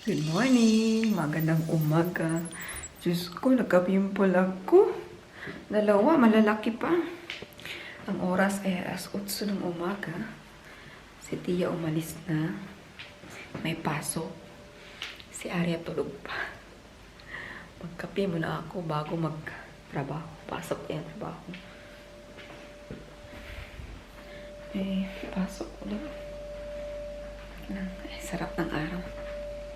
Good morning! Magandang umaga. Diyos ko, nagka-pimple ako. Dalawa, malalaki pa. Ang oras ay 8 ng umaga. Si Tia umalis na. May pasok. Si Arya tulog pa. Magkape muna ako bago magtrabaho. Pasok yan, trabaho. Pasok ulit. Ay, sarap ng araw.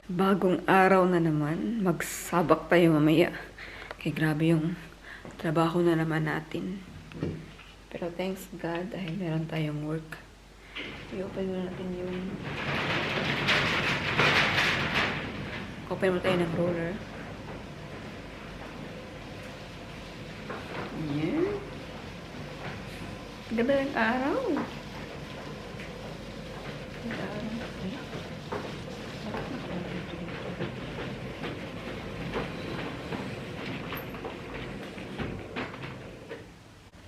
Bagong araw na naman. Magsabak tayo mamaya. Kaya grabe yung trabaho na naman natin. Pero thanks God dahil meron tayong work. I-open mo natin yung... Open mo tayo ng roller. Yeah. Ganda ng araw.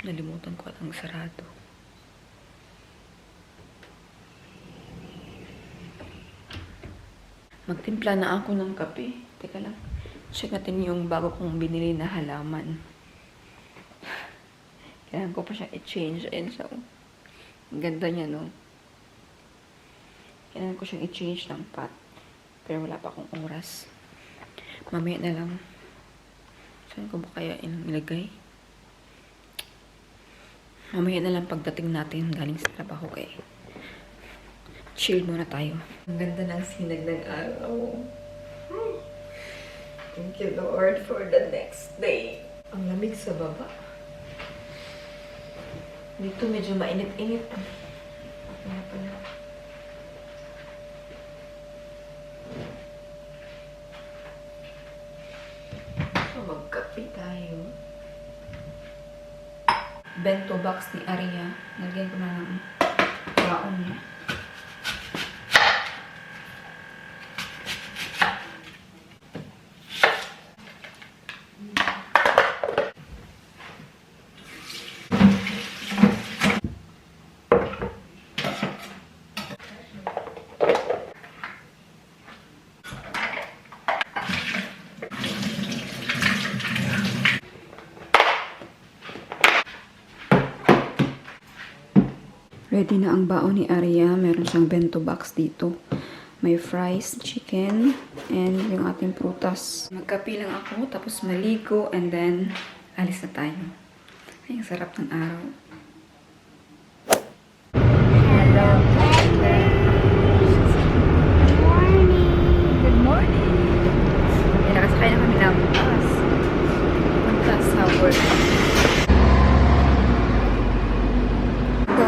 Nalimutan ko ang sarado. Magtimpla na ako ng kape. Teka lang. Check natin yung bago kong binili na halaman. Kailangan ko pa siya i-change. Ayan siya. Ang ganda niya, no? Kailangan ko siyang i-change ng pot. Pero wala pa akong oras. Mamaya na lang. Saan ko ba kaya ilagay? Mamaya na lang pagdating natin galing sa trabaho kay chill muna tayo. Ang ganda ng sinag ng araw. Thank you Lord for the next day. Ang lamig sa baba. Dito medyo mainit-init. Kaya pala. So magkape tayo. Bento box ni Arya. Nalagyan ko na ng baon niya. Ready na ang baon ni Arya. Meron siyang bento box dito. May fries, chicken, and yung ating prutas. Magkape lang ako, tapos maligo, and then alis na tayo. Ay, ang sarap ng araw. Hello, Good morning. Good morning! Ay, nakasakay na kami ng bus. Punta sa work. Go!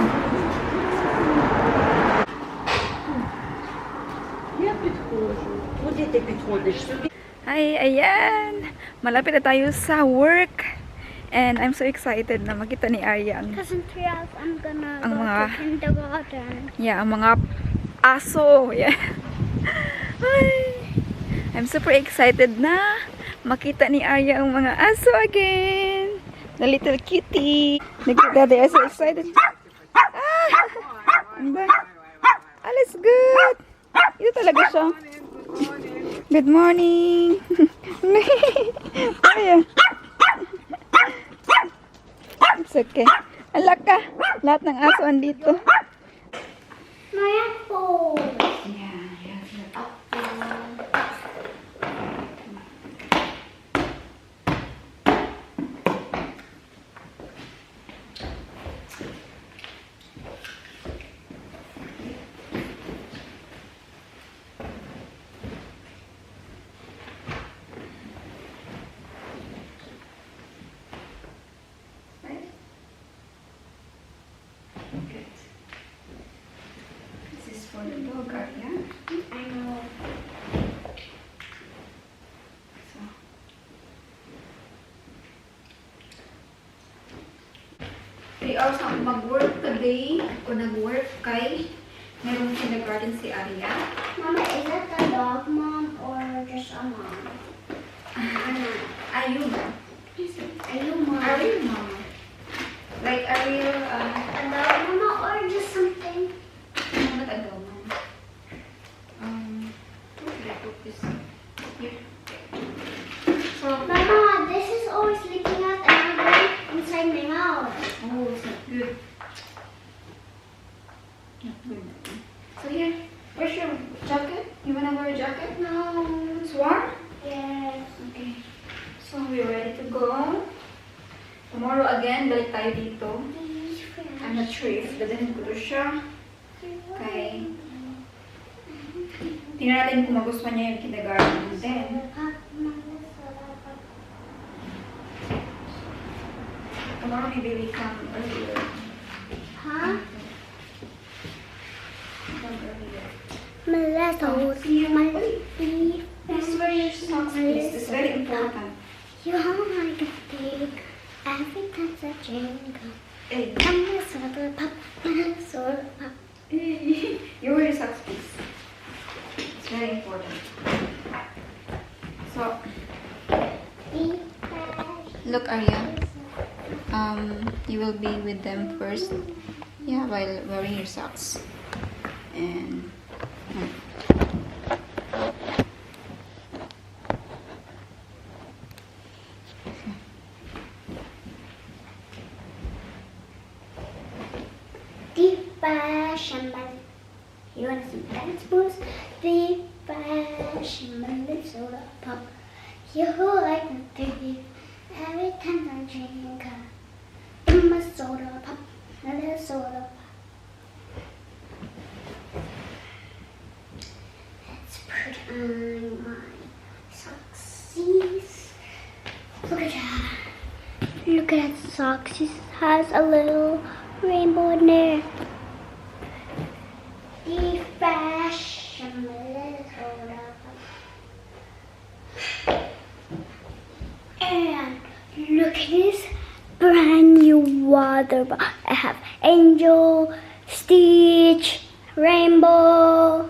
Ay, ayan! Malapit na tayo sa work. And I'm so excited na makita ni Arya ang, Because in 3 hours, I'm gonna ang go mga, to kindergarten. yeah, ang mga aso. Yeah. Ay, I'm super excited na makita ni Arya ang mga aso again. The little kitty. They are so excited. Alles good. Ito talaga siya. Good morning. Ayan. It's okay. Alak ka. Lahat ng aso andito. My apple. Yeah, yes, your apple. Good. This is for the dog, Arya. I know. So, they also mag-work today o nag-work kay merong kindergarten si Arya. Mama, is that a dog mom or just a mom? Ayun. Are you mom? Ariel mama. Like Ariel, A dog mama or just something? not a dog mama. Okay. Just here. So, Mama, this is always leaking out and going inside my mouth. oh, it's not good. Not good. So here, where's your jacket? You wanna wear a jacket? No. It's warm? Yes. Okay. So we're ready to go. Tomorrow again, balik tayo dito. I'm not sure if dadalhin ko to siya. Okay. Tingnan natin kung magustuhan niya yung kindergarten. And then, tomorrow maybe we come earlier. Huh? Come earlier. Melissa, See you. my Please wear your socks, please. It's very important. You are like a pig. Every time I drink, Hey, I'm a sort of pop, sort of pop. you wear your socks, please. It's very important. So, look, Arya. You will be with them first. Yeah, while wearing your socks. And Deep Shaman. You want some dance moves? Deep Shaman, soda pop. You like a pig. Every time I drink, I'm a soda pop, a little soda pop. Let's put on my socksies. Look at that. Look at that socks. It has a little rainbow in there. The fashion little soda pop. And look at this brand new water bottle. I have Angel, Stitch, Rainbow,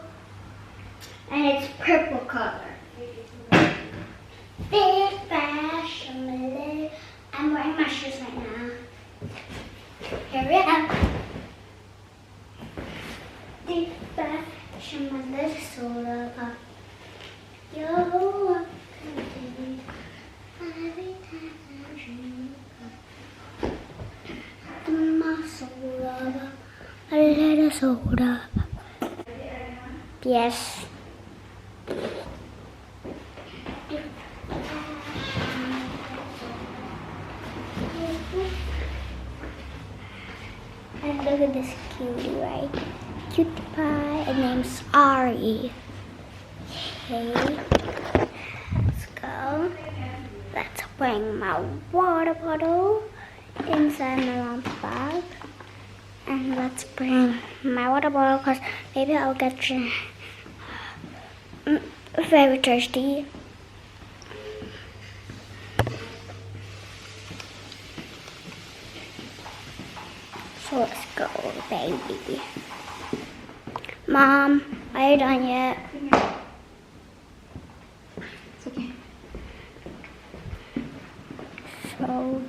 and it's purple color. Big fashion. I'm wearing my shoes right now. Here we are. Big fashion. Soda pop. Yo, every time I drink my soda, a little soda. Yes. And look at this cutie, right? Cutie pie. Her name's Ari. Okay. Let's go. Let's bring my water bottle inside my mom's bag. And let's bring my water bottle because maybe I'll get very thirsty. So let's go, baby. Mom, are you done yet? it's okay. So.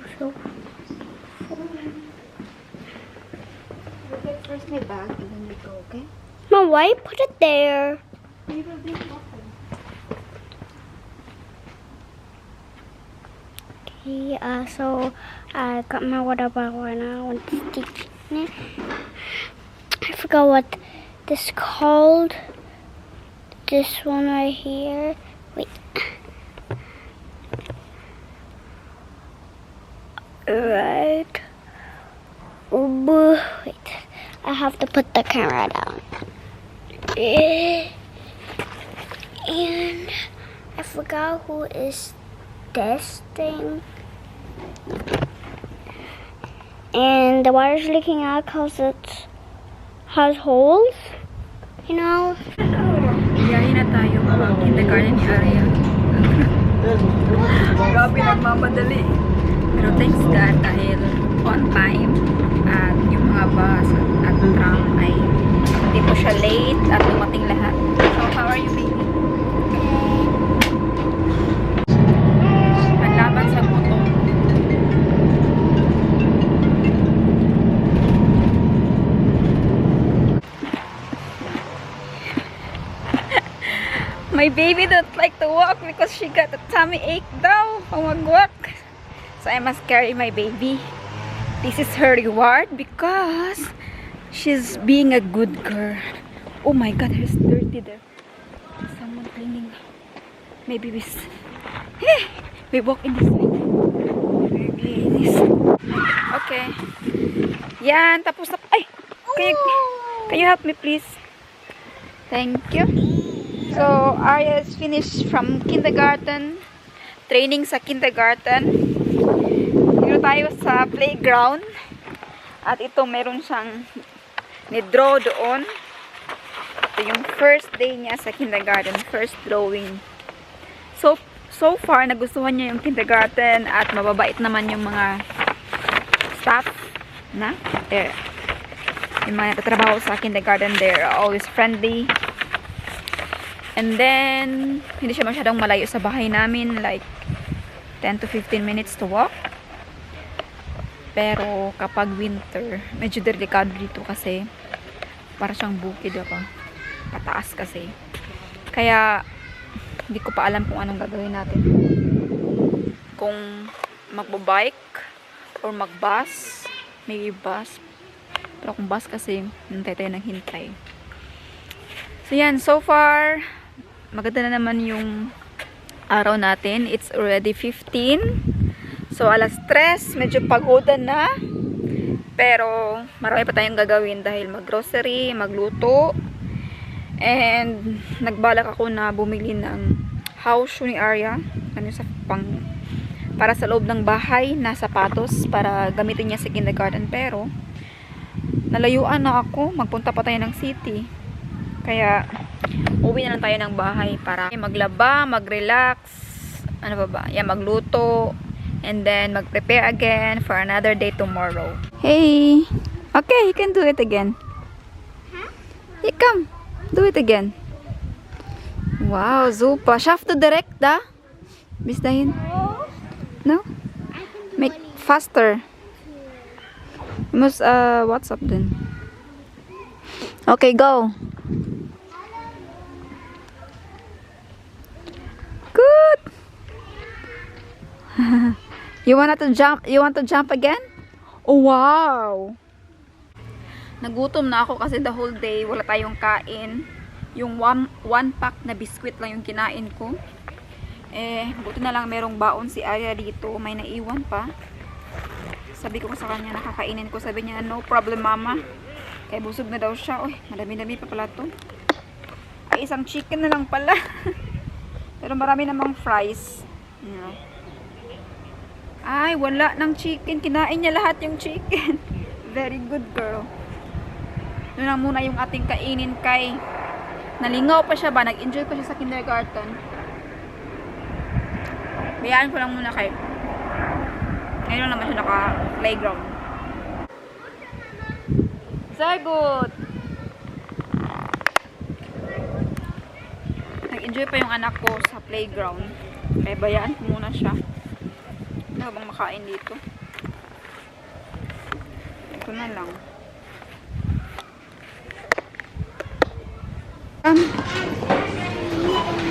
We'll get first my bag and then we go, okay? Mom, why you put it there? We will drink water. Okay, so I got my water bottle right now. I want to stick in it. I forgot what this called. This one right here. Wait. Right. Wait. I have to put the camera down. And I forgot who is this thing. And the water's leaking out because it has holes, you know. Biyahe na tayo mga kindergarten ni Arya. Grabe nagmamadali. Pero thanks God dahil on time at yung mga bus at tram ay hindi po siya late at dumating lahat. So how are you, baby? Ang laban sa gutom. May My baby don't like to walk because she got a tummy ache daw pang mag-walk. So I must carry my baby. This is her reward because she's being a good girl. Oh my god, there's dirty there. Someone cleaning. Maybe we walk in this way. Okay. Yan, tapos na. Ay! Can you help me please? Thank you. So, Arya is finished from kindergarten. Training sa kindergarten. Dito tayo sa playground. At ito, meron siyang ni-draw doon. Ito yung first day niya sa kindergarten. First drawing. So far, nagustuhan niya yung kindergarten. At mababait naman yung mga staff na. Yung mga tatrabaho sa kindergarten, they're always friendly. And then, hindi siya masyadong malayo sa bahay namin. Like, 10 to 15 minutes to walk. Pero, kapag winter, medyo delikado dito kasi para siyang bukid ako. Pataas kasi. Kaya, hindi ko pa alam kung anong gagawin natin. Kung magbabike or magbus. Maybe bus. Pero kung bus kasi, hintay tayo ng hintay. So, yan. So far, maganda na naman yung araw natin. It's already 15. So, alas 3. Medyo pagoda na. Pero, marami pa tayong gagawin dahil mag-grocery, magluto. And, nagbalak ako na bumili ng house shoe ni Arya. Ano sa para sa loob ng bahay na sapatos para gamitin niya sa kindergarten. Pero, nalayuan na ako. Magpunta pa tayo ng city. Kaya, uwi na lang tayo ng bahay para maglaba, mag-relax, ano ba? Yan, magluto, and then mag-prepare again for another day tomorrow. Hey! Okay, you can do it again. Hey, come! Do it again. Wow, Zupa. Shaft to direct, da? Bisdahin? No? Make faster. You must, WhatsApp din. Okay, go! Good. You want to jump? You want to jump again? Oh, wow. Nagutom na ako kasi the whole day wala tayong kain. Yung one pack na biskwit lang yung kinain ko. Buti na lang merong baon si Arya dito. May naiwan pa. Sabi ko sa kanya nakakainin ko. Sabi niya, no problem mama. Kaya busog na daw siya. Uy, madami-dami pa pala to. Ay, isang chicken na lang pala. Pero marami namang fries. Yeah. Ay, wala ng chicken. Kinain niya lahat yung chicken. Very good girl. Doon lang muna yung ating kainin kay nalingaw pa siya ba? Nag-enjoy pa siya sa kindergarten. Bayaan ko lang muna kay ngayon lang naman siya naka-playground. Very good. Nag-enjoy pa yung anak ko sa playground. Kaya bayaan ko muna siya. Ano bang makain dito? Ito na lang.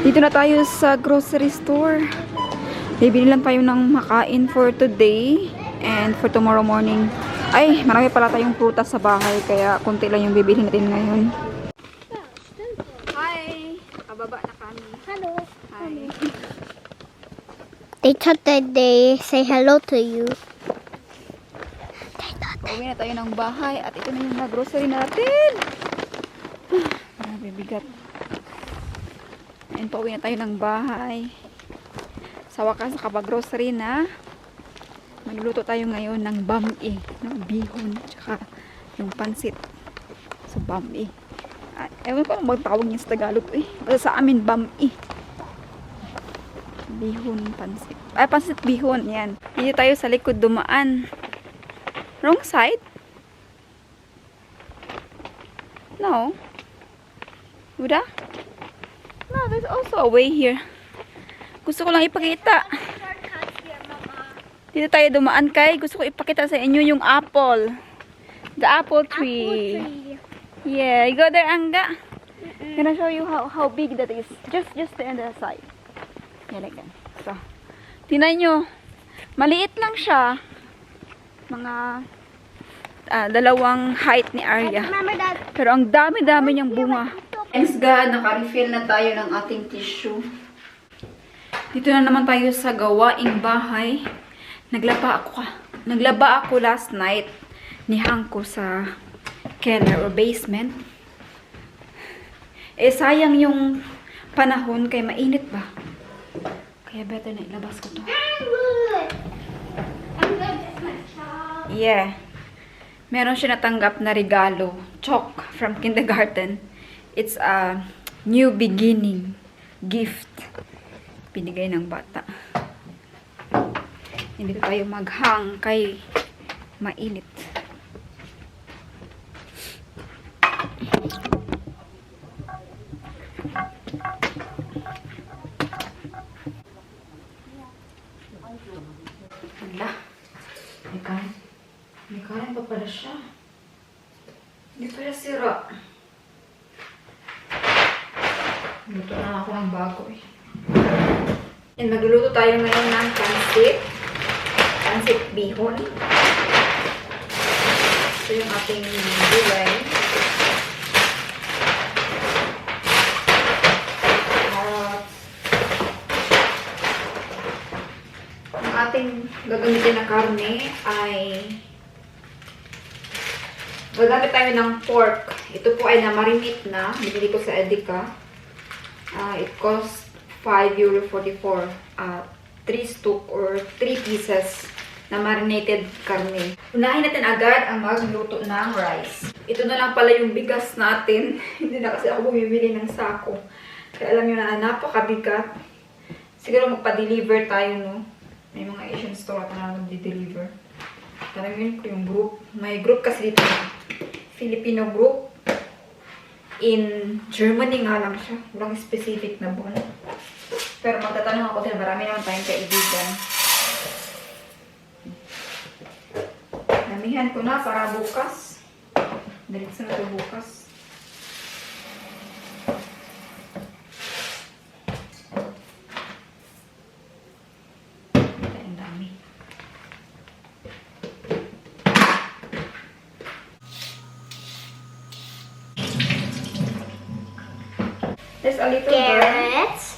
Dito na tayo sa grocery store. Bibili lang tayo ng makain for today and for tomorrow morning. Ay, marami pala tayong prutas sa bahay kaya konti lang yung bibili natin ngayon. Hi! Kababa na kami. Hello. Hi. They thought that they say hello to you. Pauwi na tayo ng bahay at ito na yung mga grocery natin. Grabe bigat. And pauwi na tayo ng bahay. Sa wakas nakapag-grocery na. Magluluto tayo ngayon ng bami, ng bihon, tsaka yung pansit. So bami. Ewan ko kung magtawag niya sa Tagalog eh. Basta sa amin bami. Bihon, pansit. Ay, pansit bihon, yan. Dito tayo sa likod dumaan. Wrong side? No. Uda? No, there's also a way here. Gusto ko lang ipakita. Dito tayo dumaan kay. Gusto ko ipakita sa inyo yung apple. The apple tree. Apple tree. Yeah, you go there, Angga. Can I show you how big that is? Just the other side. Yeah, like that. So, tingnan nyo. Maliit lang siya. Mga dalawang height ni Arya. Remember that? Pero ang dami-dami niyang bunga. Thanks God, naka-refill na tayo ng ating tissue. Dito na naman tayo sa gawaing bahay. Naglaba ako last night ni Hangko sa keller or basement. Eh, sayang yung panahon kay mainit ba? Kaya better na ilabas ko to. Yeah. Meron siya natanggap na regalo. Chalk from kindergarten. It's a new beginning gift. Binigay ng bata. Hindi tayo maghang kay mainit. Hala. May kanin pa pala siya. Hindi pala sira. Luto na ako ng bago eh. And magluluto tayo ngayon ng pansit. Pansit bihon. Ito yung ating gulay. Ang ating gagamitin na karne ay gagamit tayo ng pork. Ito po ay na-marinate na. Binili ko sa Edeka. It costs €5.44. 3 stock or 3 pieces na marinated karne. Unahin natin agad ang magluto ng rice. Ito na lang pala yung bigas natin. Hindi na kasi ako bumibili ng sako. Kaya alam nyo na napakabigat. Siguro magpa-deliver tayo, no? May mga Asian store na mag-deliver. Tanongin ko yung group. May group kasi dito. Filipino group. In Germany nga lang siya. Walang specific na buwan. Pero magtatanong ako dahil marami naman tayong kaibigan. Namihan ko na para bukas. Diretso na ito bukas. Ang dami. There's a little girl Carrots.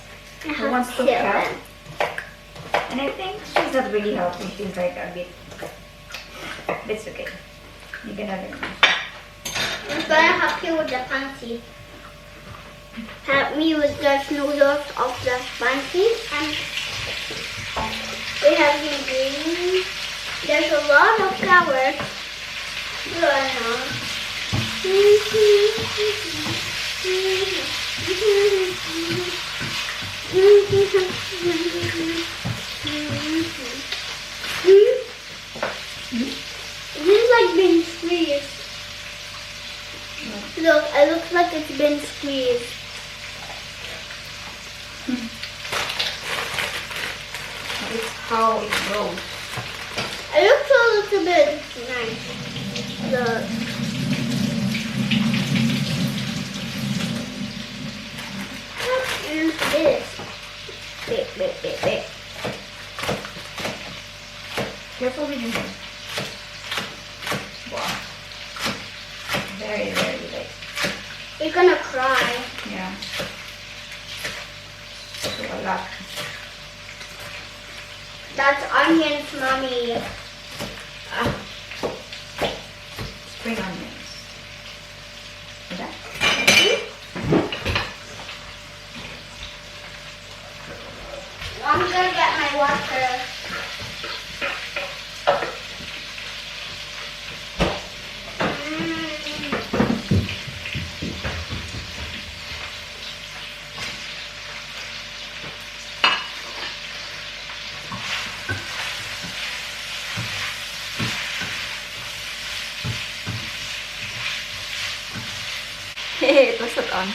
who wants to help. And I think she's not really helping. She's like a bit. It's okay. You can have it. I'm gonna help you with the pansy. Help me with the noodles of the pansy. And we have some green. There's a lot of flowers. This is like being squeezed. Look, it looks like it's been squeezed. It's how it grows. It looks a little bit nice. Look. And this. Big. Careful with your hand. Wow. Very, very light. You're gonna cry. Yeah. So a lot. That's onions, mommy. Spring onions. Like that. I'm gonna get my water. Hey, it was not on.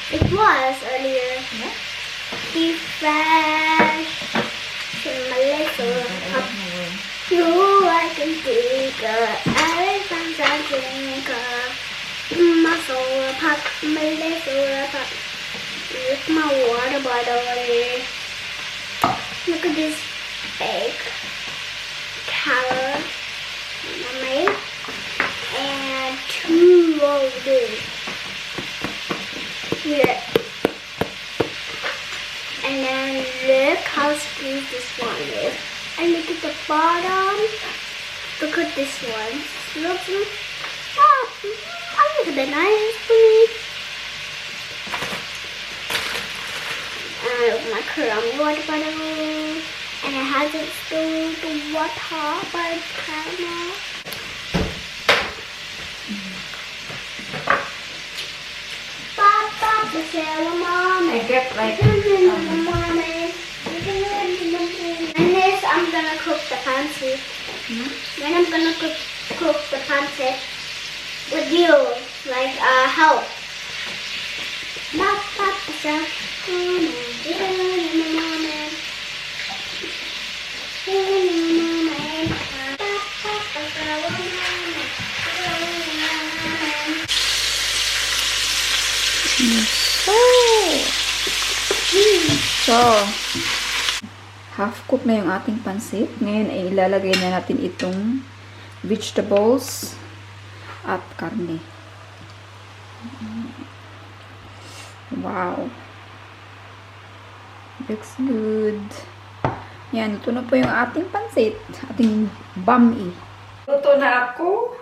It was earlier. Yeah? Be fresh in my little cup. You, I can take a elephant and drink a solar pop, my little solar pop. With my water bottle. Look at this big carrot I made. And 2 of this. Here. And then look how smooth this one is. And look at the bottom. Look at this one. Look at the nice one. And look at my caramel water bottle. And it hasn't spilled the water, but it's caramel. Papa, the Sarah Mom. I get like And this, I'm gonna cook the pancit. Then I'm gonna cook the pancit with you, like help. So, half cook na yung ating pansit. Ngayon ay ilalagay na natin itong vegetables at karne. Wow. Looks good. Yan, ito na po yung ating pansit. Ating bami. Luto na ako.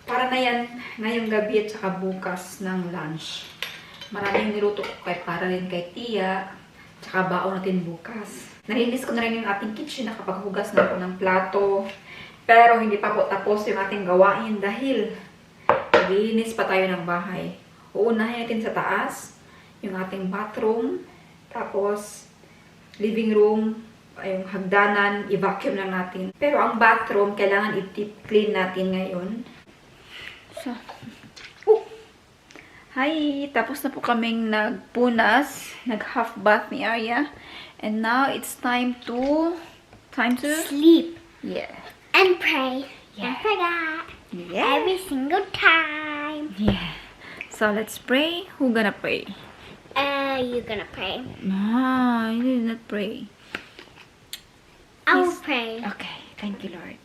Para na yan ngayong gabi at saka bukas ng lunch. Maraming niluto ko para rin kay Tia. Tsaka baon natin bukas. Nalinis ko na rin yung ating kitchen. Nakapaghugas na ako ng plato. Pero hindi pa po tapos yung ating gawain dahil naglilinis pa tayo ng bahay. Uunahin natin sa taas yung ating bathroom. Tapos living room, yung hagdanan, i-vacuum lang natin. Pero ang bathroom, kailangan i-deep clean natin ngayon. So, hi! Tapos na po kaming nagpunas, nag-half bath ni Arya. And now, it's time to... Sleep Yeah. and pray. Yeah. And forget. Yeah. Every single time. Yeah. So, let's pray. Who gonna pray? You're gonna pray. No, you did not pray. I will Yes. pray. Okay. Thank you, Lord.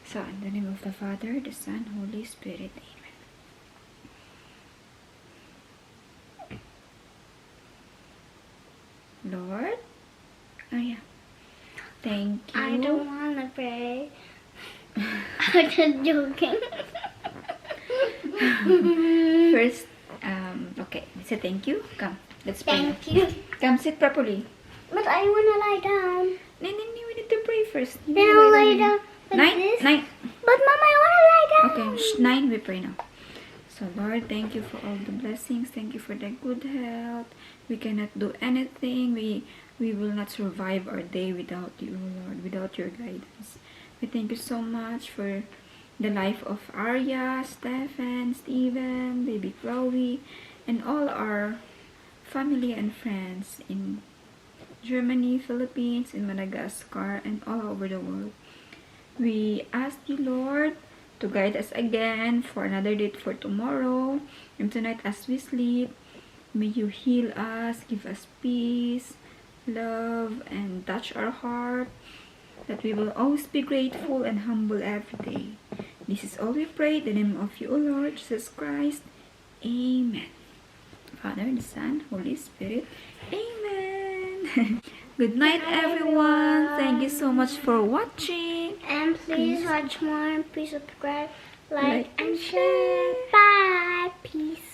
So, in the name of the Father, the Son, Holy Spirit. Amen. Lord? Oh, yeah. Thank you. I don't wanna pray. I'm just joking. First, okay. Say thank you. Come. Let's pray. Thank you. Come, sit properly. But I wanna lie down. No, we need to pray first. You Then need to I'll lie down like Nine? this. Nine. But Mom, I wanna lie down. Okay, 9 we pray now. So Lord, thank you for all the blessings. Thank you for the good health. We cannot do anything. We will not survive our day without you, Lord, without your guidance. We thank you so much for the life of Arya, Stefan, Steven, baby Chloe, and all our family and friends in Germany, Philippines, in Madagascar, and all over the world. We ask you, Lord, to guide us again for another date for tomorrow. And tonight as we sleep, may you heal us, give us peace, love, and touch our heart, that we will always be grateful and humble every day. This is all we pray in the name of you, O Lord Jesus Christ. Amen. Father, the Son, Holy Spirit. Amen. Good night, everyone. Thank you so much for watching. And please watch more and please subscribe, like, Like and and share. Bye. Peace.